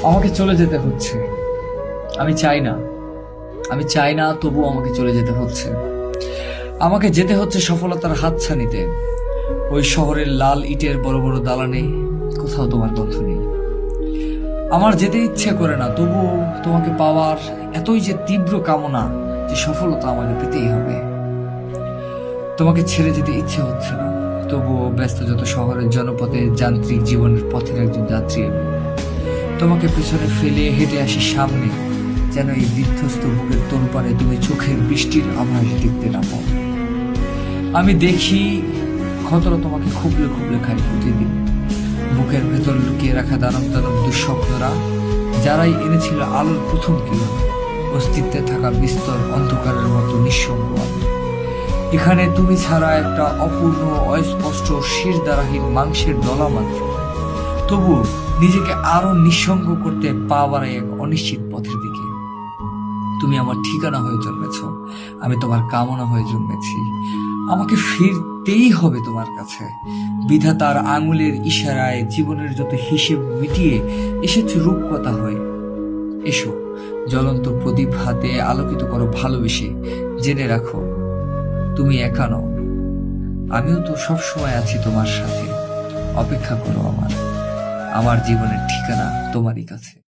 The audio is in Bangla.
আমাকে চলে যেতে হচ্ছে। আমি চাই না, তবুও আমাকে চলে যেতে হচ্ছে। আমাকে যেতে হচ্ছে সফলতার হাতছানিতে। ওই শহরের লাল ইটের বড় বড় দালানে কোথাও তোমার গন্ধ নেই। আমার যেতে ইচ্ছে করে না, তবুও তোমাকে পাওয়ার এতই যে তীব্র কামনা যে সফলতা আমাকে পেতেই হবে। তোমাকে ছেড়ে যেতে ইচ্ছে হচ্ছে না, তবুও ব্যস্ত যত শহরের জনপথে যান্ত্রিক জীবনের পথের একজন যাত্রী আমি। তোমাকে পেছনে ফেলে হেঁটে আসি সামনে, যেন এই বিধ্বস্ত বুকের তোলপাড়ে তুমি চোখের বৃষ্টির আভাস দেখতে না পাও। আমি দেখি ক্ষতরা তোমাকে খুবলে খুবলে খাই প্রতিদিন। বুকের ভেতর লুকিয়ে রাখা দানব দানব দুঃস্বপ্নরা, যারাই এনেছিল আলোর প্রথম কিরণ, অস্তিত্বে থাকা বিস্তর অন্ধকারের মতো নিঃসঙ্গ আমি। এখানে তুমি ছাড়া একটা অপূর্ণ, অস্পষ্ট, শিরদারাহীন মাংসের দলা মাত্র। তবু নিজেকে আরো নিঃসঙ্গ করতে পা বাড়াই এক অনিশ্চিত পথের দিকে। তুমি আমার ঠিকানা হয়ে জন্মেছ, আমি তোমার কামনা হয়ে জন্মেছি। আমাকে ফিরতেই হবে তোমার কাছে। বিধাতার আঙুলের ইশারায় জীবনের যত হিসেব মিটিয়ে এসেছে রূপকথা হয়ে। এসো, জ্বলন্ত প্রদীপ হাতে আলোকিত করো ভালোবেসে। জেনে রাখো, তুমি একা নও, আমিও তো সবসময় আছি তোমার সাথে। অপেক্ষা করো আমার জীবনের ঠিকানা তোমারই কাছে।